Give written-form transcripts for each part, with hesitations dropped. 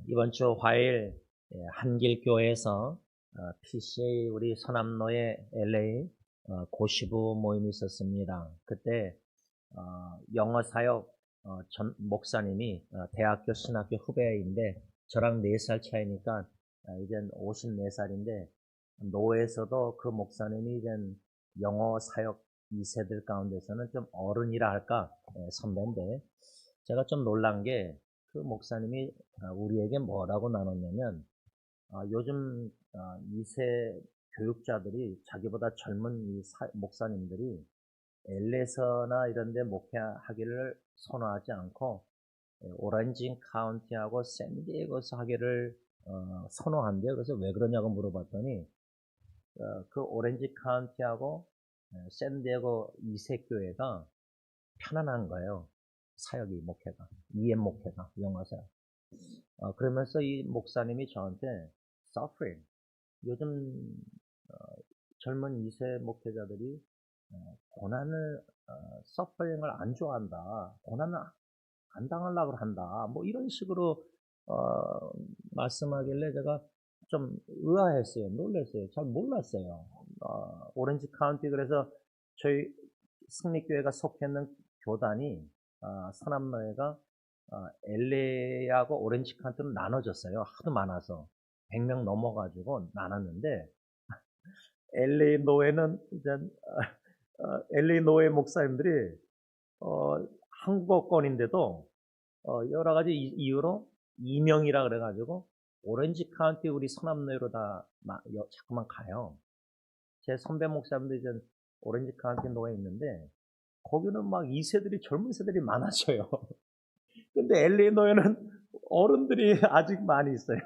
이번 주 화요일 한길교회에서 PCA 우리 서남로의 LA 고시부 모임이 있었습니다. 그때 영어 사역 전 목사님이 대학교 신학교 후배인데 저랑 4살 차이니까 이젠 54살인데 노회에서도 그 목사님이 이젠 영어 사역 2세들 가운데서는 좀 어른이라 할까 선배인데 제가 좀 놀란 게 그 목사님이 우리에게 뭐라고 나눴냐면 요즘 2세 교육자들이 자기보다 젊은 이 목사님들이 LA에서나 이런 데 목회하기를 선호하지 않고 오렌지 카운티하고 샌디에고에서 하기를 선호한대요. 그래서 왜 그러냐고 물어봤더니 그 오렌지 카운티하고 샌디에고 2세 교회가 편안한 거예요. 사역이 목회가, EM 목회가, 영어 사역. 그러면서 이 목사님이 저한테 suffering, 요즘 젊은 2세 목회자들이 고난을 suffering을 안 좋아한다. 고난을 안 당하려고 한다. 뭐 이런 식으로 말씀하길래 제가 좀 의아했어요. 놀랐어요. 잘 몰랐어요. 오렌지 카운티 그래서 저희 승리교회가 속했는 교단이 서남로회가 LA하고 오렌지 카운티로 나눠졌어요. 하도 많아서 100명 넘어가지고 나눴는데 LA 노회는 이제 LA 노회 목사님들이 한국어권인데도 여러 가지 이유로 이명이라 그래가지고 오렌지 카운티 우리 서남로회로 다 자꾸만 가요. 제 선배 목사님도 이제 오렌지 카운티 노회에 있는데 거기는 막 2세들이 젊은 세들이 많아져요. 근데 LA 노회는 어른들이 아직 많이 있어요.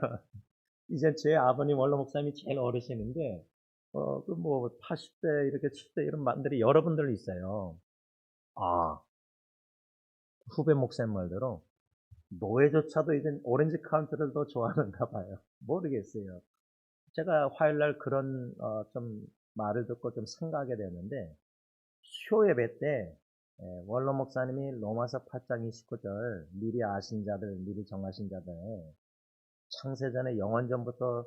이제 제 아버님 원로 목사님이 제일 어르신인데 그 뭐 80대 이렇게 70대 이런 분들이 여러분들 있어요. 후배 목사님 말대로 노예조차도 이제 오렌지 카운티를 더 좋아하는가 봐요. 모르겠어요. 제가 화요일날 그런 좀 말을 듣고 좀 생각하게 되는데 수요 예배 때 원로 목사님이 로마서 8장 29절 미리 아신 자들, 미리 정하신 자들 창세전에 영원전부터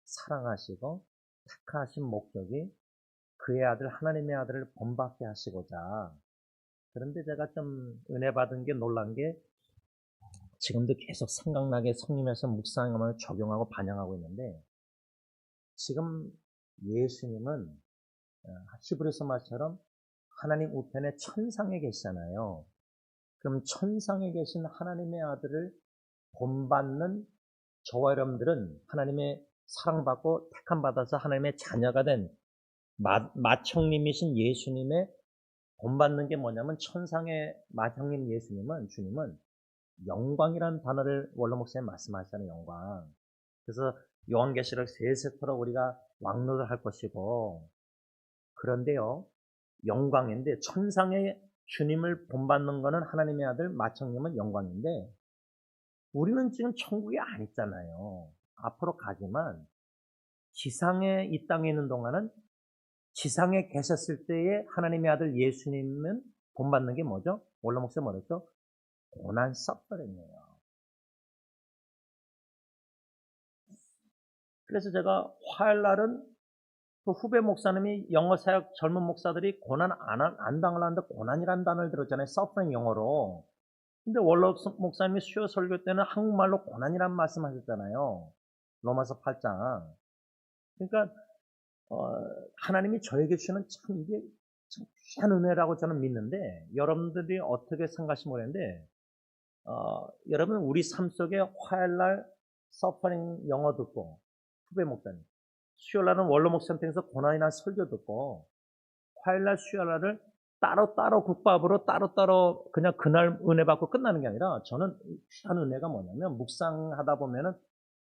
사랑하시고 택하신 목적이 그의 아들 하나님의 아들을 본받게 하시고자. 그런데 제가 좀 은혜 받은 게 놀란 게 지금도 계속 생각나게 성님에서 묵상하면서 적용하고 반영하고 있는데 지금 예수님은 히브리서 말처럼 하나님 우편에 천상에 계시잖아요. 그럼 천상에 계신 하나님의 아들을 본받는 저와 여러분들은 하나님의 사랑받고 택함받아서 하나님의 자녀가 된 맏형님이신 예수님의 본받는 게 뭐냐면 천상의 맏형님 예수님은 주님은 영광이라는 단어를 원로 목사님 말씀하시잖아요. 영광. 그래서 요한계시록 3세토록 우리가 왕노를 할 것이고 그런데요. 영광인데 천상의 주님을 본받는 것은 하나님의 아들 맏형님은 영광인데 우리는 지금 천국에 안 있잖아요. 앞으로 가지만 지상에 이 땅에 있는 동안은 지상에 계셨을 때의 하나님의 아들 예수님은 본받는 게 뭐죠? 원로 목사님 뭐랬죠? 고난 서퍼링이에요. 그래서 제가 화요일 날은 그 후배 목사님이 영어 사역 젊은 목사들이 고난 안 당하려는데 고난이라는 단어를 들었잖아요. 서퍼링 영어로. 근데 원로 목사님이 수요 설교 때는 한국말로 고난이란 말씀하셨잖아요. 로마서 8장. 그러니까 하나님이 저에게 주시는 참 이게 참 귀한 은혜라고 저는 믿는데 여러분들이 어떻게 생각하시면 모르겠는데 여러분 우리 삶 속에 화요일날 서퍼링 영어 듣고 후배 목사님 수요일날은 원로 목사님 통해서 고난이나 설교 듣고 화요일날 수요일날을 따로따로 국밥으로 따로따로 그냥 그날 은혜 받고 끝나는 게 아니라 저는 귀한 은혜가 뭐냐면 묵상하다 보면은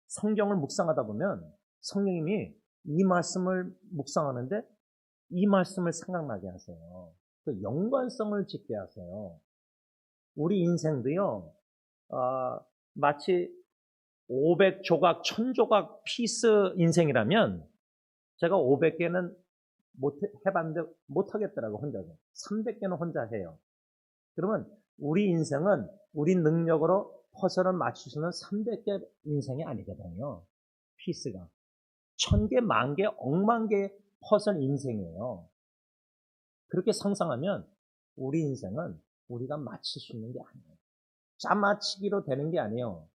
성경을 묵상하다 보면 성령님이 이 말씀을 묵상하는데 이 말씀을 생각나게 하세요. 그 연관성을 짓게 하세요. 우리 인생도요, 마치 500조각, 1000조각 피스 인생이라면 제가 500개는 해봤는데 못하겠더라고, 혼자서. 300개는 혼자 해요. 그러면 우리 인생은 우리 능력으로 퍼즐을 맞출 수 있는 300개 인생이 아니거든요. 피스가. 1000개, 10,000개, 억만 개의 퍼즐 인생이에요. 그렇게 상상하면 우리 인생은 우리가 맞출 수 있는 게 아니에요. 짜맞추기로 되는 게 아니에요.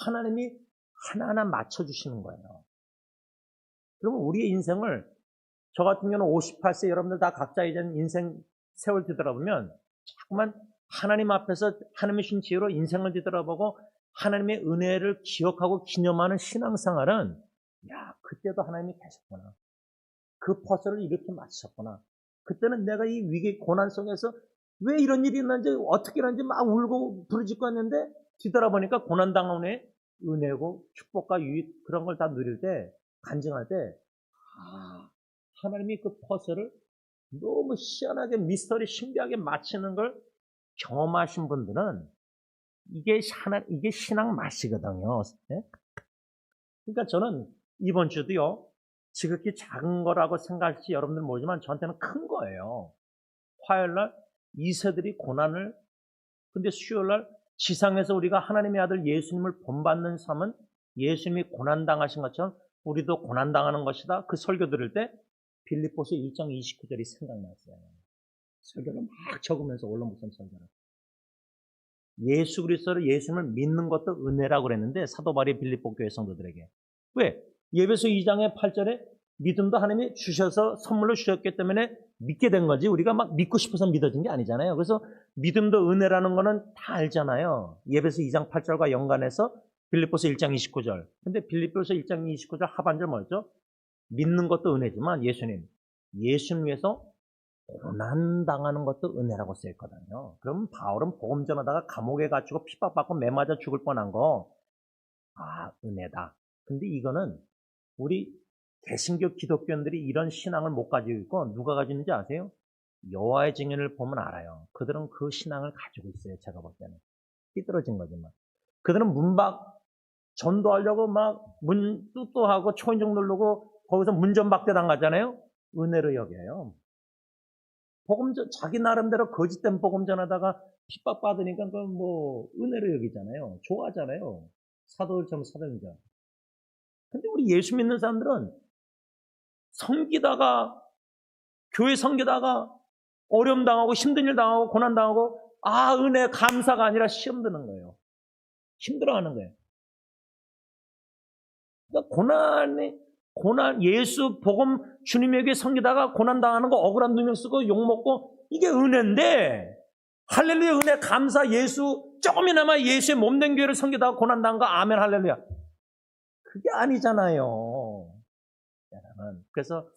하나님이 하나하나 맞춰주시는 거예요. 그러면 우리의 인생을, 저 같은 경우는 58세 여러분들 다 각자 이제 인생 세월 뒤돌아보면 자꾸만 하나님 앞에서 하나님의 신 지혜로 인생을 뒤돌아보고 하나님의 은혜를 기억하고 기념하는 신앙생활은, 야, 그때도 하나님이 계셨구나. 그 퍼즐을 이렇게 맞추셨구나. 그때는 내가 이 위기 고난 속에서 왜 이런 일이 있는지 어떻게 일어났는지 막 울고 부르짖고 했는데 뒤돌아보니까 고난당한 후에 은혜고 축복과 유익 그런 걸 다 누릴 때, 간증할 때, 하나님이 그 퍼즐을 너무 희한하게 미스터리 신비하게 맞히는 걸 경험하신 분들은 이게 신앙 맛이거든요. 네? 그러니까 저는 이번 주도요, 지극히 작은 거라고 생각할지 여러분들 모르지만 저한테는 큰 거예요. 화요일날 이세들이 고난을, 근데 수요일날 지상에서 우리가 하나님의 아들 예수님을 본받는 삶은 예수님이 고난당하신 것처럼 우리도 고난당하는 것이다. 그 설교 들을 때 빌립보서 1장 29절이 생각났어요. 설교를 막 적으면서 올라묵선 설교를. 예수 그리스도를, 예수님을 믿는 것도 은혜라고 그랬는데 사도 바울이 빌립보 교회 성도들에게. 왜? 예배서 2장의 8절에 믿음도 하나님이 주셔서 선물로 주셨기 때문에 믿게 된 거지 우리가 막 믿고 싶어서 믿어진 게 아니잖아요. 그래서 믿음도 은혜라는 거는 다 알잖아요. 예배서 2장 8절과 연관해서 빌립보서 1장 29절. 근데 빌립보서 1장 29절 하반절 뭐였죠? 믿는 것도 은혜지만 예수님 위해서 고난당하는 것도 은혜라고 쓰였거든요. 그럼 바울은 복음 전하다가 감옥에 갇히고 핍박받고 매맞아 죽을 뻔한 거, 은혜다. 근데 이거는 우리 개신교 기독교인들이 이런 신앙을 못 가지고 있고 누가 가지는지 아세요? 여호와의 증인을 보면 알아요. 그들은 그 신앙을 가지고 있어요. 제가 볼 때는. 삐뚤어진 거지만. 그들은 문박 전도하려고 막 문 뚜뚜하고 초인종 누르고 거기서 문전박대 당하잖아요. 은혜로 여겨요. 자기 나름대로 거짓된 복음 전하다가 핍박받으니까 그건 뭐 은혜로 여기잖아요. 좋아하잖아요. 사도들처럼 사도행전. 근데 우리 예수 믿는 사람들은 섬기다가, 교회 섬기다가 어려움 당하고 힘든 일 당하고 고난 당하고 은혜 감사가 아니라 시험 드는 거예요. 힘들어하는 거예요. 그러니까 예수 복음 주님에게 섬기다가 고난 당하는 거 억울한 누명 쓰고 욕 먹고 이게 은혜인데, 할렐루야 은혜 감사 예수 조금이나마 예수의 몸된 교회를 섬기다가 고난 당한 거 아멘 할렐루야. 그게 아니잖아요. 여러분. 그래서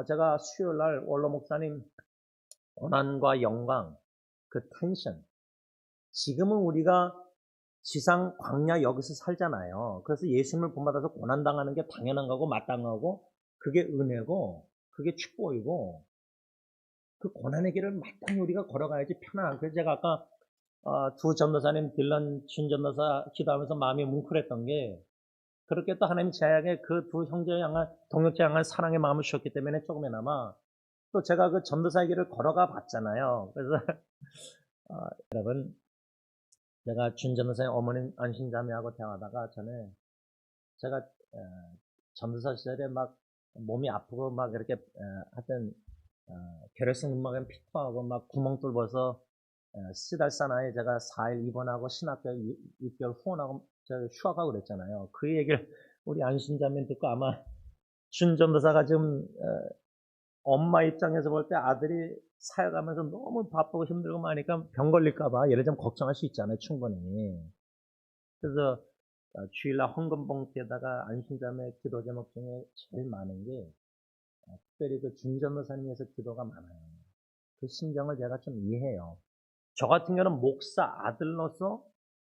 제가 수요일 날 원로 목사님 고난과 영광, 그 텐션. 지금은 우리가 지상 광야 여기서 살잖아요. 그래서 예수님을 본받아서 고난당하는 게 당연한 거고 마땅하고 그게 은혜고 그게 축복이고 그 고난의 길을 마땅히 우리가 걸어가야지 편안한. 그래서 제가 아까 두 전도사님 딜런 준 전도사 기도하면서 마음이 뭉클했던 게 그렇게 또 하나님 제약에 그 두 형제 향한 동역자 향한 사랑의 마음을 주셨기 때문에 조금이나마 또 제가 그 전도사의 길을 걸어가 봤잖아요. 그래서 여러분 제가 준 전도사의 어머님 안신자매하고 대화하다가 전에 제가 전도사 시절에 막 몸이 아프고 막 이렇게 하여튼 결핵성 근막염 피토하고 막 구멍 뚫어서 시달사나에 제가 4일 입원하고 신학교 6개월 후원하고 휴학하고 그랬잖아요. 그 얘기를 우리 안신자매 듣고 아마 준 전도사가 지금 엄마 입장에서 볼 때 아들이 사역하면서 너무 바쁘고 힘들고 하니까 병 걸릴까봐 예를 좀 걱정할 수 있잖아요. 충분히. 그래서 주일날 헌금봉투에다가 안신자매 기도 제목 중에 제일 많은 게 특별히 그 준전도사님에서 기도가 많아요. 그 심정을 제가 좀 이해해요. 저 같은 경우는 목사 아들로서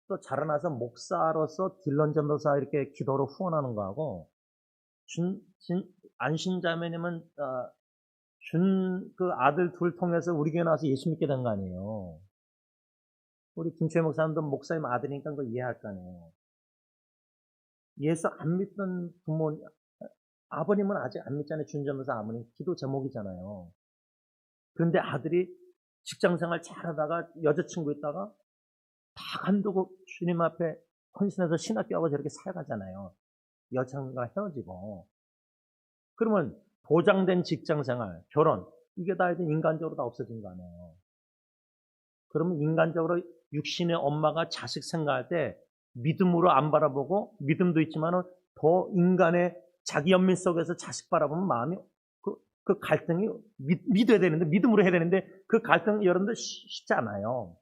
또 자라나서 목사로서 딜런 전도사 이렇게 기도로 후원하는 거하고 안신자매님은 그 아들 둘 통해서 우리 교회 나와서 예수 믿게 된 거 아니에요. 우리 김초희 목사님도 목사님 아들이니까 그거 이해할 거 아니에요. 예수 안 믿던 부모, 아버님은 아직 안 믿잖아요. 준전도사 아버님. 기도 제목이잖아요. 그런데 아들이 직장생활 잘하다가 여자친구 있다가 다 간두고 주님 앞에 헌신해서 신학교하고 저렇게 살아가잖아요. 여자친구가 헤어지고. 그러면 보장된 직장생활, 결혼, 이게 다 이제 인간적으로 다 없어진 거 아니에요. 그러면 인간적으로 육신의 엄마가 자식 생각할 때 믿음으로 안 바라보고, 믿음도 있지만은 더 인간의 자기 연민 속에서 자식 바라보면 마음이 그 갈등이 믿어야 되는데, 믿음으로 해야 되는데 그 갈등 여러분들 쉽지 않아요.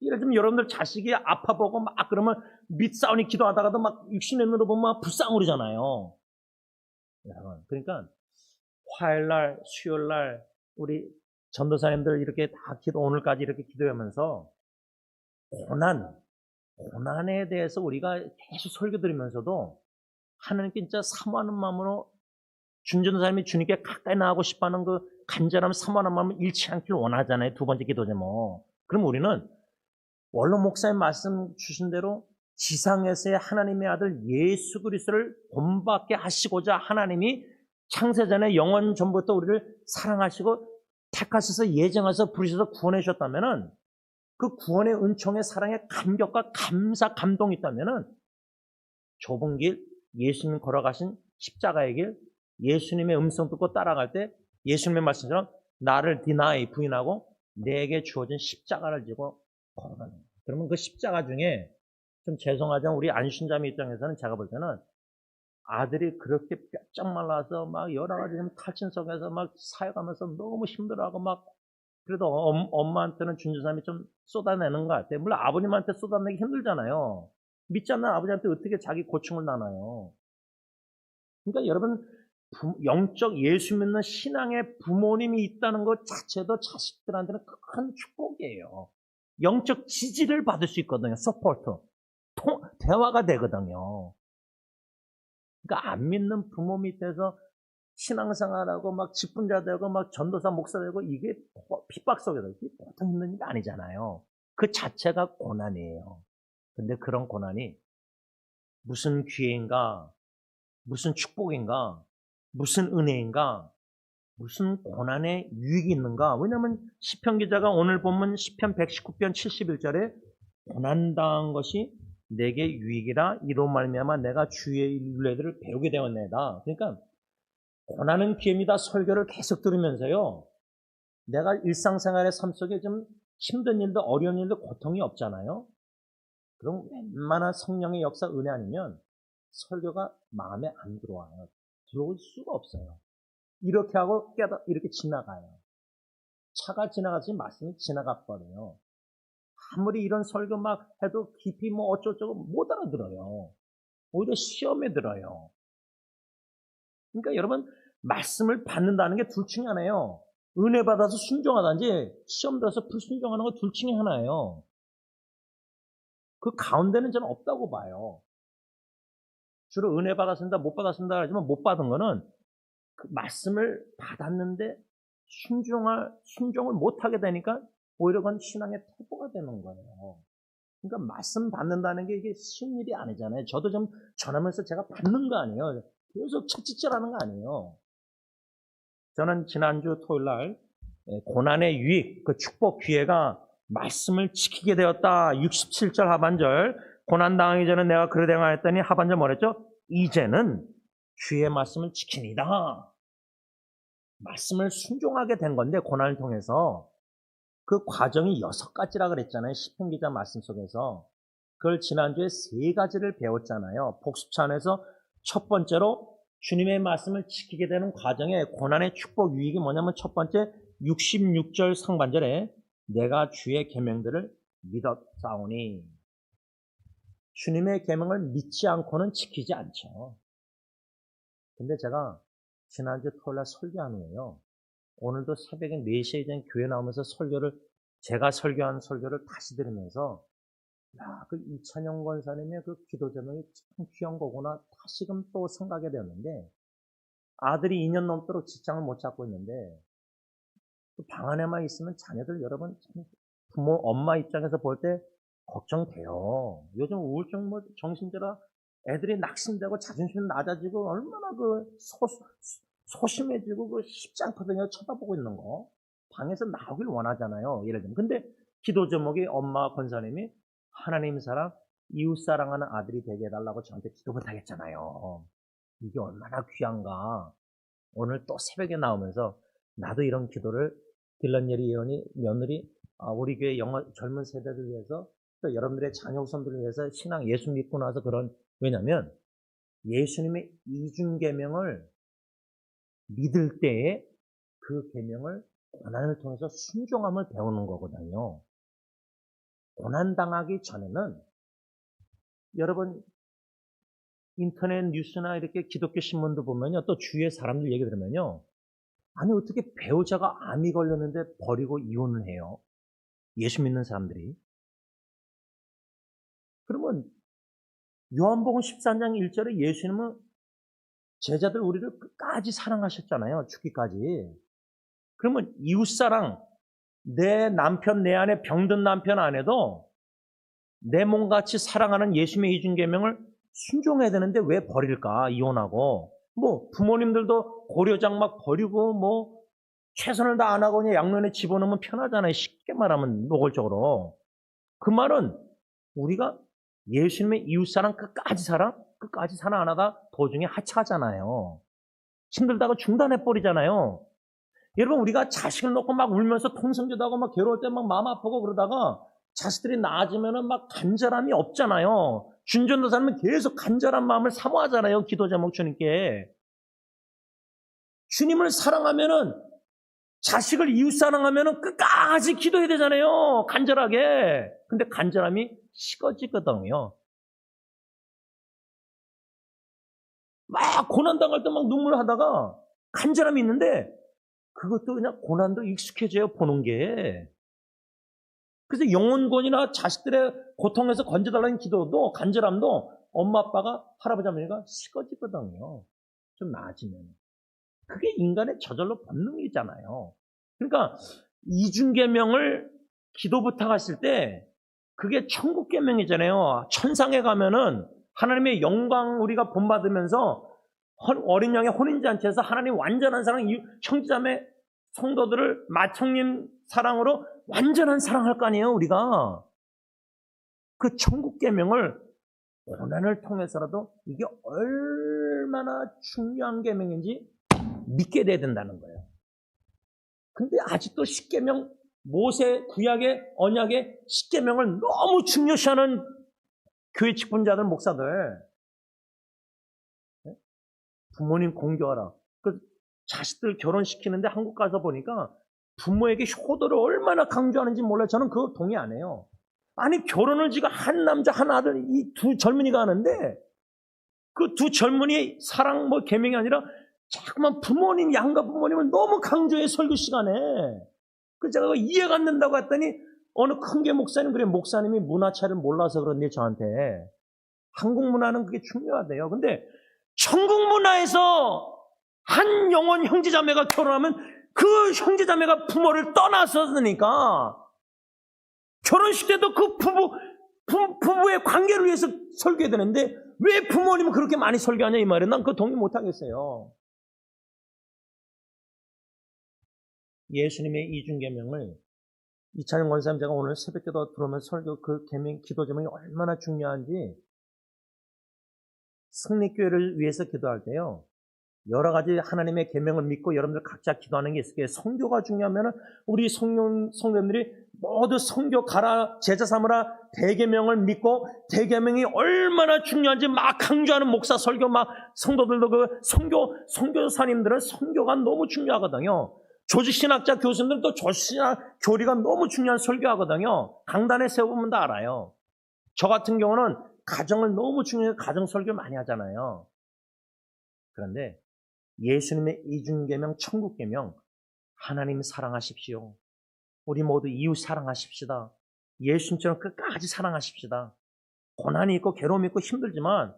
예를 들면 여러분들 자식이 아파보고 막 그러면 밑싸우니 기도하다가도 막 육신의 눈으로 보면 막 불쌍하잖아요. 여러분, 그러니까 화요일날, 수요일날 우리 전도사님들 이렇게 다 오늘까지 이렇게 기도하면서 고난에 대해서 우리가 계속 설교 드리면서도 하나님께 진짜 사모하는 마음으로 준전도사님이 주님께 가까이 나가고 싶어하는 그 간절함, 사모하는 마음을 잃지 않기를 원하잖아요. 두 번째 기도 제목. 그럼 우리는 원로 목사님 말씀 주신 대로 지상에서의 하나님의 아들 예수 그리스도를 본받게 하시고자 하나님이 창세전에 영원 전부터 우리를 사랑하시고 택하셔서 예정하셔서 부르셔서 구원해 주셨다면은, 그 구원의 은총의 사랑의 감격과 감사, 감동이 있다면은 좁은 길, 예수님 걸어가신 십자가의 길, 예수님의 음성 듣고 따라갈 때 예수님의 말씀처럼 나를 디나이 부인하고 내게 주어진 십자가를 지고 걸어가는 거예요. 그러면 그 십자가 중에 좀 죄송하지만 우리 안신자매 입장에서는 제가 볼 때는 아들이 그렇게 뼈쩍 말라서 막 여러 가지 탈진 속에서 막 사역하면서 너무 힘들어하고 막, 그래도 엄마한테는 준주삼이 좀 쏟아내는 것 같아요. 물론 아버님한테 쏟아내기 힘들잖아요. 믿지 않는 아버지한테 어떻게 자기 고충을 나눠요. 그러니까 여러분, 영적 예수 믿는 신앙의 부모님이 있다는 것 자체도 자식들한테는 큰 축복이에요. 영적 지지를 받을 수 있거든요. 서포트. 대화가 되거든요. 그러니까 안 믿는 부모 밑에서 신앙생활하고 막 직분자 되고 막 전도사 목사 되고 이게 핍박 속에서 보통 있는 일이 아니잖아요. 그 자체가 고난이에요. 근데 그런 고난이 무슨 기회인가, 무슨 축복인가, 무슨 은혜인가, 무슨 고난의 유익이 있는가. 왜냐하면 시편 기자가 오늘 보면 시편 119편 71절에 고난당한 것이 내게 유익이라 이로 말미암아 내가 주의 윤례들을 배우게 되었네다. 그러니까 고난은 기회입니다. 설교를 계속 들으면서요, 내가 일상생활의 삶 속에 좀 힘든 일도 어려운 일도 고통이 없잖아요. 그럼 웬만한 성령의 역사 은혜 아니면 설교가 마음에 안 들어와요. 들어올 수가 없어요. 이렇게 하고 이렇게 지나가요. 차가 지나가지 말씀이 지나가 버려요. 아무리 이런 설교 막 해도 깊이 뭐 어쩌고저쩌고 못 알아들어요. 오히려 시험에 들어요. 그러니까 여러분, 말씀을 받는다는 게 둘 중에 하나예요. 은혜 받아서 순종하든지 시험 들어서 불순종하는 거 둘 중에 하나예요. 그 가운데는 저는 없다고 봐요. 주로 은혜 받았습니다, 못 받았습니다 하지만 못 받은 거는 그 말씀을 받았는데 순종을 못하게 되니까 오히려 그건 신앙의 태보가 되는 거예요. 그러니까 말씀 받는다는 게 이게 쉬운 일이 아니잖아요. 저도 좀 전하면서 제가 받는 거 아니에요. 계속 채찍질하는 거 아니에요. 저는 지난주 토요일 날 고난의 유익, 그 축복 기회가 말씀을 지키게 되었다. 67절 하반절, 고난당하기 전에 내가 그래 행하였더니 하반절 뭐랬죠? 이제는 주의 말씀을 지키니다. 말씀을 순종하게 된 건데, 고난을 통해서 그 과정이 6가지라 그랬잖아요. 시편 기자 말씀 속에서. 그걸 지난주에 3가지를 배웠잖아요. 복습차 안에서 첫 번째로 주님의 말씀을 지키게 되는 과정에 고난의 축복 유익이 뭐냐면, 첫 번째 66절 상반절에 내가 주의 계명들을 믿었사오니. 주님의 계명을 믿지 않고는 지키지 않죠. 근데 제가 지난주 토요일날 설교한 후에요, 오늘도 새벽에 4시에 전 교회 나오면서 제가 설교한 설교를 다시 들으면서, 야, 그 이찬영 권사님의 그 기도 제목이 참 귀한 거구나 다시금 또 생각이 되었는데, 아들이 2년 넘도록 직장을 못 잡고 있는데 그 방 안에만 있으면 자녀들, 여러분, 부모 엄마 입장에서 볼 때 걱정돼요. 요즘 우울증 정신질환, 애들이 낙심되고 자존심 낮아지고 얼마나 그 소심해지고 그 쉽지 않거든요. 쳐다보고 있는 거. 방에서 나오길 원하잖아요. 예를 들면. 근데 기도 제목이 엄마 권사님이 하나님 사랑, 이웃 사랑하는 아들이 되게 해달라고 저한테 기도 부탁했잖아요. 이게 얼마나 귀한가. 오늘 또 새벽에 나오면서 나도 이런 기도를 딜런 예리 예언이 며느리 우리 교회 젊은 세대를 위해서 또 여러분들의 자녀 후손들을 위해서 신앙 예수 믿고 나서 왜냐면 예수님의 이중계명을 믿을 때에 그 계명을 고난을 통해서 순종함을 배우는 거거든요. 고난당하기 전에는 여러분 인터넷 뉴스나 이렇게 기독교 신문도 보면요. 또 주위의 사람들 얘기 들으면요. 아니 어떻게 배우자가 암이 걸렸는데 버리고 이혼을 해요? 예수 믿는 사람들이. 그러면 요한복음 14장 1절에 예수님은 제자들 우리를 끝까지 사랑하셨잖아요. 죽기까지. 그러면 이웃사랑, 내 남편, 내 아내, 병든 남편 아내도 내 몸같이 사랑하는 예수님의 이중계명을 순종해야 되는데 왜 버릴까? 이혼하고. 뭐 부모님들도 고려장 막 버리고 뭐 최선을 다 안 하고 그냥 양면에 집어넣으면 편하잖아요. 쉽게 말하면 노골적으로. 그 말은 우리가 예수님의 이웃사랑 끝까지 사랑 안 하다 도중에 하차하잖아요. 힘들다가 중단해버리잖아요. 여러분 우리가 자식을 놓고 막 울면서 통성기도 하고 막 괴로울 때 막 마음 아프고 그러다가 자식들이 나아지면은 막 간절함이 없잖아요. 준전도사님은 계속 간절한 마음을 사모하잖아요. 기도 제목 주님께. 주님을 사랑하면은 자식을 이웃 사랑하면은 끝까지 기도해야 되잖아요. 간절하게. 근데 간절함이 식어지거든요. 막 고난당할 때 막 눈물 하다가 간절함이 있는데 그것도 그냥 고난도 익숙해져요. 보는 게. 그래서 영혼권이나 자식들의 고통에서 건져달라는 기도도 간절함도 엄마 아빠가 할아버지 어머니가 식어지거든요. 좀 나아지면. 그게 인간의 저절로 본능이잖아요. 그러니까 이중계명을 기도 부탁하실 때 그게 천국계명이잖아요. 천상에 가면은 하나님의 영광 우리가 본받으면서 어린 양의 혼인잔치에서 하나님 완전한 사랑, 형제자매 성도들을 마청님 사랑으로 완전한 사랑할 거 아니에요, 우리가. 그 천국계명을 고난을 통해서라도 이게 얼마나 중요한 계명인지 믿게 돼야 된다는 거예요. 근데 아직도 십계명, 모세 구약의 언약의 십계명을 너무 중요시하는 교회 직분자들, 목사들. 부모님 공경하라. 그 자식들 결혼시키는데 한국 가서 보니까 부모에게 효도를 얼마나 강조하는지 몰라요. 저는 그거 동의 안 해요. 아니 결혼을 지금 한 남자 한 아들 이 두 젊은이가 하는데 그 두 젊은이 사랑 뭐 계명이 아니라 자꾸만 부모님 양가 부모님을 너무 강조해 설교 시간에. 그래서 제가 이해가 안 된다고 했더니 어느 큰 게 목사님 그래 목사님이 문화차를 몰라서 그런데 저한테 한국 문화는 그게 중요하대요. 근데 천국 문화에서 한 영혼 형제자매가 결혼하면 그 형제자매가 부모를 떠났었으니까 결혼식 때도 그 부부의 관계를 위해서 설교해야 되는데 왜 부모님은 그렇게 많이 설교하냐 이 말이에요. 난 그거 동의 못하겠어요. 예수님의 이중계명을 이찬영 권사님 제가 오늘 새벽기도 들어오면서 설교 그 계명 기도 제목이 얼마나 중요한지 승리교회를 위해서 기도할 때요. 여러 가지 하나님의 계명을 믿고 여러분들 각자 기도하는 게 있을 거예요. 성교가 중요하면 우리 성도님들이 모두 성교 가라 제자 삼으라 대계명을 믿고 대계명이 얼마나 중요한지 막 강조하는 목사 설교 막 성도들도 그 선교사님들은 성교가 너무 중요하거든요. 조직신학자 교수님들도 조직신학 교리가 너무 중요한 설교하거든요. 강단에 세워보면 다 알아요. 저 같은 경우는 가정을 너무 중요해서 가정 설교 많이 하잖아요. 그런데 예수님의 이중계명, 천국계명, 하나님 사랑하십시오. 우리 모두 이웃 사랑하십시다. 예수님처럼 끝까지 사랑하십시다. 고난이 있고 괴로움이 있고 힘들지만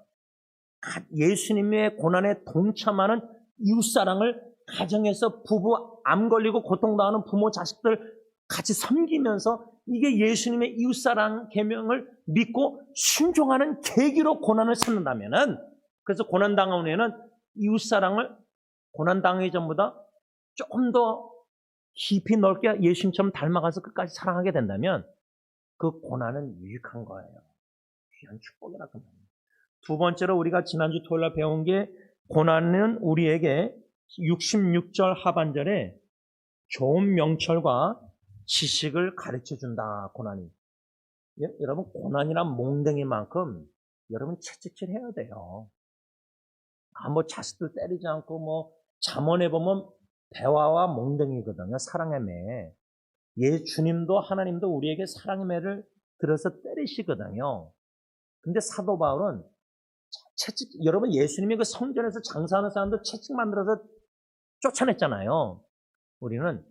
예수님의 고난에 동참하는 이웃 사랑을 가정에서 부부 암 걸리고 고통당하는 부모 자식들 같이 섬기면서 이게 예수님의 이웃사랑 계명을 믿고 순종하는 계기로 고난을 삼는다면은 그래서 고난당한 후에는 이웃사랑을 고난당하기 전보다 조금 더 깊이 넓게 예수님처럼 닮아가서 끝까지 사랑하게 된다면 그 고난은 유익한 거예요. 귀한 축복이라 그 말이에요. 두 번째로 우리가 지난주 토요일 날 배운 게 고난은 우리에게 66절 하반절에 좋은 명철과 지식을 가르쳐준다. 고난이. 여러분 고난이란 몽댕이만큼 여러분 채찍질 해야 돼요. 뭐 자식들 때리지 않고 뭐 잠언에 보면 대화와 몽댕이거든요. 사랑의 매. 주님도 하나님도 우리에게 사랑의 매를 들어서 때리시거든요. 근데 사도 바울은 여러분 예수님이 그 성전에서 장사하는 사람들 채찍 만들어서 쫓아냈잖아요. 우리는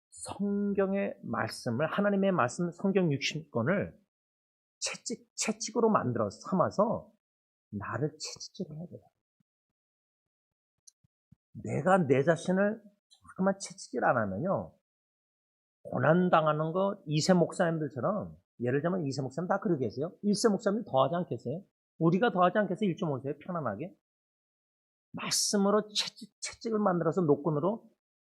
성경의 말씀을, 하나님의 말씀, 성경 60권을 채찍으로 만들어 삼아서 나를 채찍질해야 돼요. 내가 내 자신을 자꾸만 채찍질 안 하면요. 고난당하는 거 2세 목사님들처럼, 예를 들면 2세 목사님 다 그러고 계세요. 1세 목사님 더하지 않겠어요? 우리가 더하지 않겠어요? 1.5세요? 편안하게. 말씀으로 채찍을 만들어서 노끈으로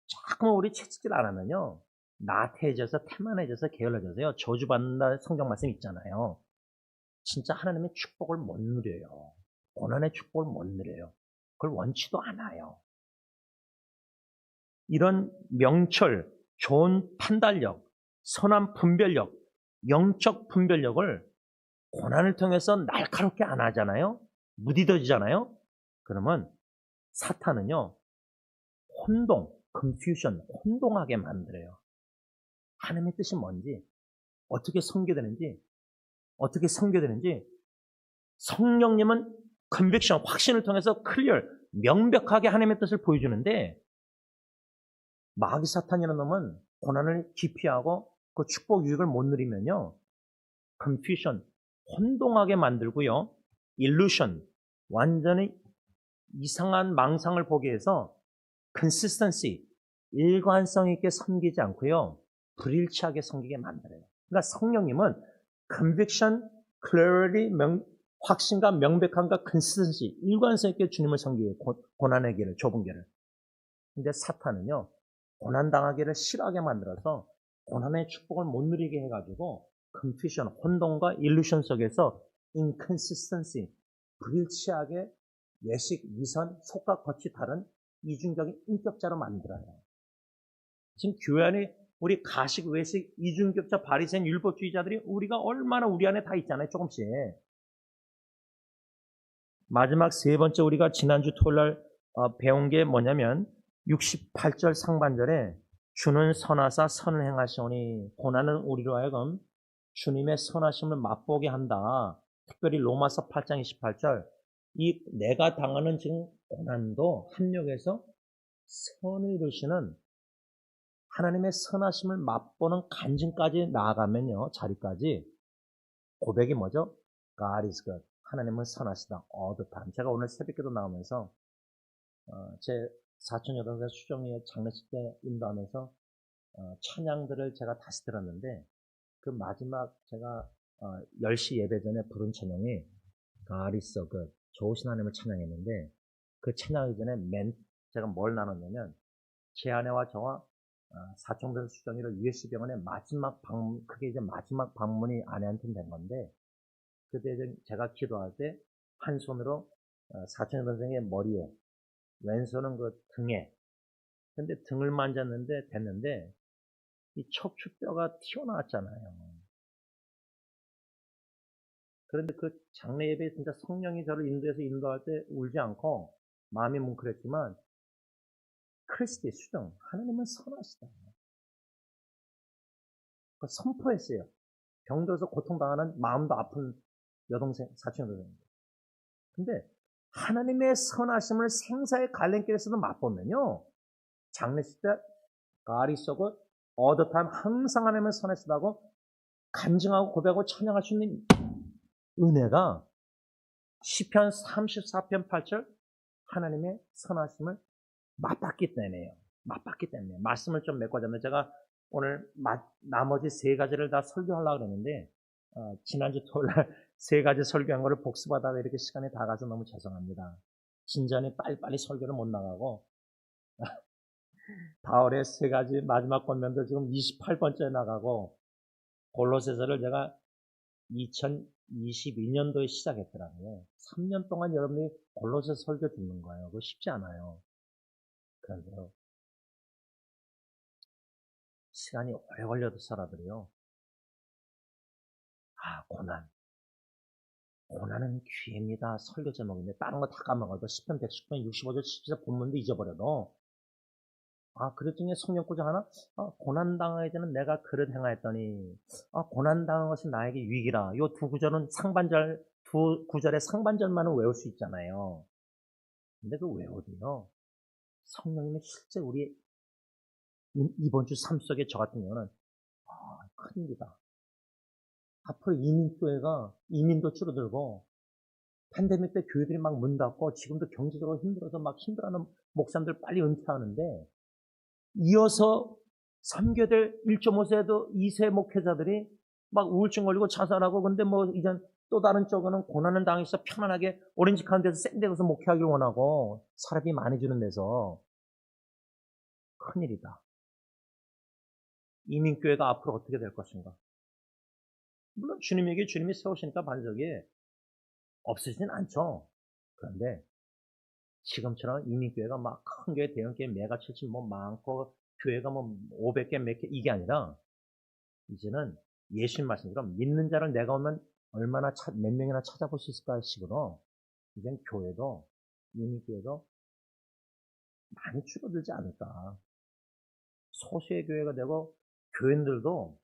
자꾸만 우리 채찍질 안 하면요. 나태해져서 태만해져서 게을러져서요. 저주받는다 성경 말씀 있잖아요. 진짜 하나님의 축복을 못 누려요. 고난의 축복을 못 누려요. 그걸 원치도 않아요. 이런 명철, 좋은 판단력, 선한 분별력, 영적 분별력을 고난을 통해서 날카롭게 안 하잖아요. 무디더지잖아요. 그러면 사탄은요. 혼동, confusion, 혼동하게 만들어요. 하나님의 뜻이 뭔지, 어떻게 선교되는지, 성령님은 conviction, 확신을 통해서 clear, 명백하게 하나님의 뜻을 보여주는데 마귀 사탄이라는 놈은 고난을 기피하고 그 축복 유익을 못 누리면요. confusion, 혼동하게 만들고요. illusion, 완전히 이상한 망상을 보게 해서 consistency, 일관성 있게 섬기지 않고요. 불일치하게 섬기게 만들어요. 그러니까 성령님은 conviction, clarity, 확신과 명백함과 consistency, 일관성 있게 주님을 섬기게 고난의 길을, 좁은 길을. 근데 사탄은요. 고난당하기를 싫어하게 만들어서 고난의 축복을 못 누리게 해가지고 confusion, 혼동과 illusion 속에서 inconsistency, 불일치하게 외식, 위선, 속과 겉이 다른 이중적인 인격자로 만들어요. 지금 교회 안에 우리 가식, 외식, 이중격자, 바리새인, 율법주의자들이 우리가 얼마나 우리 안에 다 있잖아요. 조금씩. 마지막 세 번째 우리가 지난주 토요일 날 배운 게 뭐냐면 68절 상반절에 주는 선하사 선을 행하시오니 고난은 우리로 하여금 주님의 선하심을 맛보게 한다. 특별히 로마서 8장 28절 이 내가 당하는 지금 고난도 합력해서 선을 이루시는 하나님의 선하심을 맛보는 간증까지 나아가면요. 자리까지 고백이 뭐죠? God is good. 하나님은 선하시다. all the time. 제가 오늘 새벽기도 나오면서 제 사촌 여동생 수정이의 장례식 때 인도하면서 찬양들을 제가 다시 들었는데 그 마지막 제가 10시 예배 전에 부른 찬양이 God is so good. 좋으신 하나님을 찬양했는데 그 찬양하기 전에 제가 뭘 나눴냐면 제 아내와 저와 사촌들 수정이를 US병원에 마지막 방문, 그게 이제 마지막 방문이 아내한테 된 건데 그때 제가 기도할 때 한 손으로 사촌 선생의 머리에 왼손은 그 등에 근데 등을 만졌는데 됐는데 이 척추뼈가 튀어나왔잖아요. 그런데 그 장례 예배에 진짜 성령이 저를 인도할 때 울지 않고 마음이 뭉클했지만 크리스티의 수정 하나님은 선하시다. 그 선포했어요. 병들어서 고통당하는 마음도 아픈 여동생, 사촌 여동생. 근데 하나님의 선하심을 생사의 갈림길에서도 맛보면요. 장례식 때 God is so good, all the time 항상 하나님의 선하시다고 간증하고 고백하고 찬양할 수 있는 은혜가 시편 34편 8절 하나님의 선하심을 맛봤기 때문에요. 맛봤기 때문에 말씀을 좀 맺고 자면 제가 오늘 나머지 세 가지를 다 설교하려고 그러는데 지난주 토요일날 세 가지 설교한 거를 복습하다가 이렇게 시간이 다 가서 너무 죄송합니다. 진전이 빨리빨리 설교를 못 나가고 바울의 세 가지 마지막 권면도 지금 28번째 나가고 골로새서를 제가 2022년도에 시작했더라고요. 3년 동안 여러분들이 골로새 설교 듣는 거예요. 그거 쉽지 않아요. 그런데요, 시간이 오래 걸려도 살아들어요. 고난은 기회입니다. 설교 제목인데 다른 거 다 까먹어도 10편, 110편, 65절, 17절 본문도 잊어버려도 그릇 중에 성령구절 하나? 고난당하기 전에 내가 그릇 행하였더니 고난당한 것이 나에게 위기라. 이 두 구절은 두 구절의 상반절만은 외울 수 있잖아요. 근데 그 외워도요, 성령님이 실제 우리 이번 주 삶 속에 저 같은 경우는 큰일이다. 앞으로 이민도 줄어들고 팬데믹 때 교회들이 막 문 닫고 지금도 경제적으로 힘들어서 막 힘들어하는 목사님들 빨리 은퇴하는데 이어서 3교대 1.5세도 2세 목회자들이 막 우울증 걸리고 자살하고 근데 뭐 이제 또 다른 쪽은 고난을 당해서 편안하게 오렌지 카운티에서 센 데 가서 목회하길 원하고 사람이 많이 주는 데서 큰일이다. 이민교회가 앞으로 어떻게 될 것인가? 물론 주님이 세우시니까 반석이 없어지진 않죠. 그런데 지금처럼 이민교회가 막 큰 교회, 대형 교회, 메가 철치 뭐 많고 교회가 뭐 500개 몇 개 이게 아니라 이제는 예수님 말씀처럼 믿는 자를 내가 오면 몇 명이나 찾아볼 수 있을까 식으로 이젠 교회도 이민교회도 많이 줄어들지 않을까. 소수의 교회가 되고 교인들도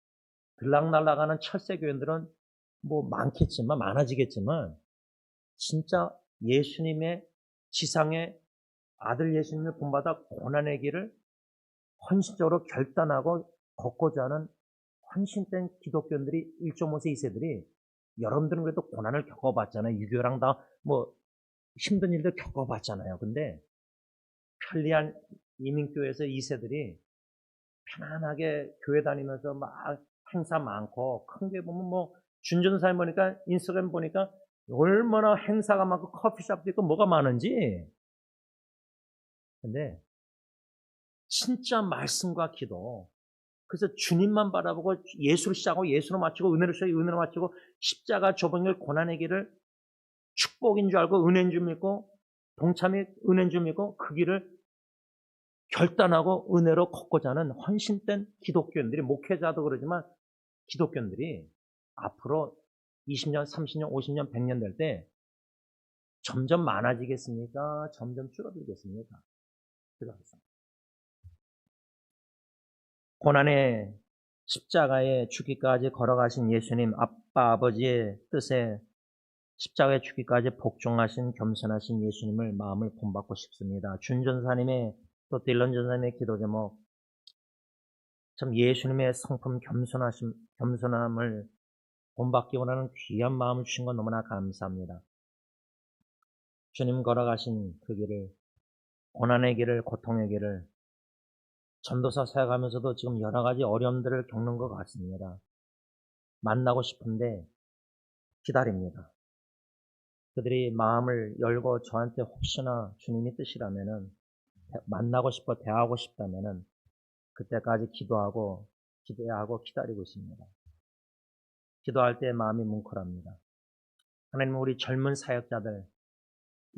들락날락하는 철새 교인들은 뭐 많겠지만 많아지겠지만 진짜 예수님의 지상의 아들 예수님을 본받아 고난의 길을 헌신적으로 결단하고 걷고자 하는 헌신된 기독교인들이 1.5세 2세들이 여러분들은 그래도 고난을 겪어봤잖아요. 유교랑 다 뭐 힘든 일들 겪어봤잖아요. 근데 편리한 이민교회에서 2세들이 편안하게 교회 다니면서 막 행사 많고 큰 게 보면 뭐 준전사에 보니까 인스타그램 보니까 얼마나 행사가 많고 커피숍도 있고 뭐가 많은지. 근데 진짜 말씀과 기도, 그래서 주님만 바라보고 예수를 시작하고 예수로 마치고 은혜로 시작하고 은혜로 마치고 십자가 조봉의 고난의 길을 축복인 줄 알고 은혜인 줄 믿고 동참이 은혜인 줄 믿고 그 길을 결단하고 은혜로 걷고자 하는 헌신된 기독교인들이, 목회자도 그러지만 기독교인들이 앞으로 20년, 30년, 50년, 100년 될 때 점점 많아지겠습니까? 점점 줄어들겠습니까? 그렇습니다. 고난의 십자가의 죽기까지 걸어가신 예수님, 아빠, 아버지의 뜻에 십자가의 죽기까지 복종하신 겸손하신 예수님을 마음을 본받고 싶습니다. 준 전사님의 또 딜런 전사님의 기도 제목, 참 예수님의 성품 겸손함을 본받기 원하는 귀한 마음을 주신 건 너무나 감사합니다. 주님 걸어가신 그 길을, 고난의 길을, 고통의 길을 전도사 사역하면서도 지금 여러 가지 어려움들을 겪는 것 같습니다. 만나고 싶은데 기다립니다. 그들이 마음을 열고 저한테 혹시나 주님이 뜻이라면은 만나고 싶어 대하고 싶다면은 그때까지 기도하고 기대하고 기다리고 있습니다. 기도할 때 마음이 뭉클합니다. 하나님, 우리 젊은 사역자들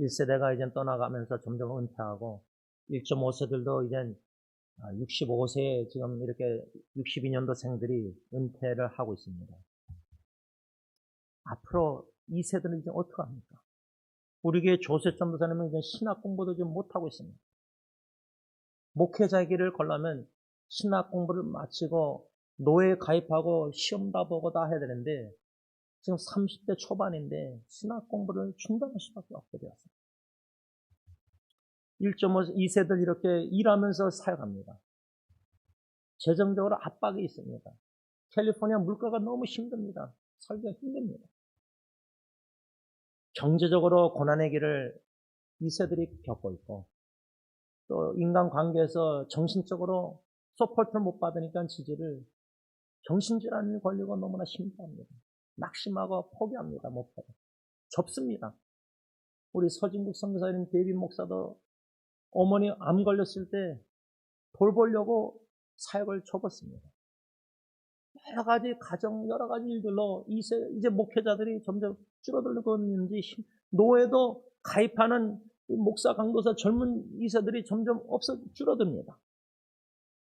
1세대가 이제 떠나가면서 점점 은퇴하고 1.5세들도 이제 65세 지금 이렇게 62년도생들이 은퇴를 하고 있습니다. 앞으로 이 세대는 이제 어떻게 합니까? 우리 교회 조세 전도사님은 이제 신학 공부도 좀 못하고 있습니다. 목회자의 길을 걸려면 신학 공부를 마치고 노예에 가입하고 시험 다 보고 다 해야 되는데 지금 30대 초반인데 신학 공부를 중단할 수밖에 없게 되었어요. 1.5, 2세들 이렇게 일하면서 사역합니다. 재정적으로 압박이 있습니다. 캘리포니아 물가가 너무 힘듭니다. 살기가 힘듭니다. 경제적으로 고난의 길을 2세들이 겪고 있고 또 인간관계에서 정신적으로 서포트를 못 받으니까 지지를 정신질환이 걸리고 너무나 힘들합니다. 낙심하고 포기합니다. 목회를. 접습니다. 우리 서진국 선교사님 데이빗 목사도 어머니 암 걸렸을 때 돌보려고 사역을 접었습니다. 여러 가지 가정, 여러 가지 일들로 이제 목회자들이 점점 줄어들고 있는지, 노예도 가입하는 목사, 강도사, 젊은 2세들이 점점 줄어듭니다.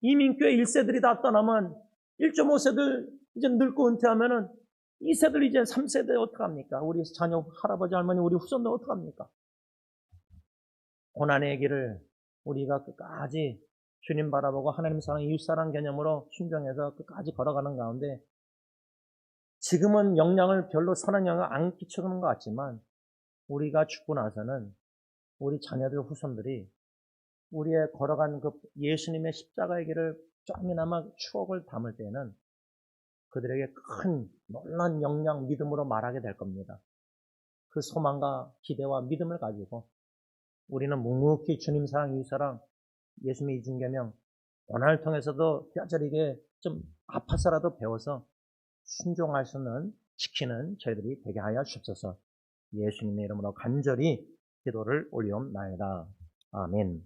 이민교회 1세들이 다 떠나면 1.5세들 이제 늙고 은퇴하면은 2세들 이제 3세대 어떡합니까? 우리 자녀, 할아버지, 할머니, 우리 후손들 어떡합니까? 고난의 길을 우리가 끝까지 주님 바라보고 하나님 사랑, 이웃 사랑 개념으로 순종해서 끝까지 걸어가는 가운데 지금은 영향을 별로 선한 영향을 안 끼쳐주는 것 같지만 우리가 죽고 나서는 우리 자녀들, 후손들이 우리의 걸어간 그 예수님의 십자가의 길을 조금이나마 추억을 담을 때는 그들에게 큰 놀라운 영향, 믿음으로 말하게 될 겁니다. 그 소망과 기대와 믿음을 가지고 우리는 묵묵히 주님 사랑, 이웃 사랑, 예수님의 이중계명, 고난을 통해서도 뼈저리게 좀 아파서라도 배워서 순종할 수 있는, 지키는 저희들이 되게 하여 주옵소서. 예수님의 이름으로 간절히 기도를 올리옵나이다. 아멘.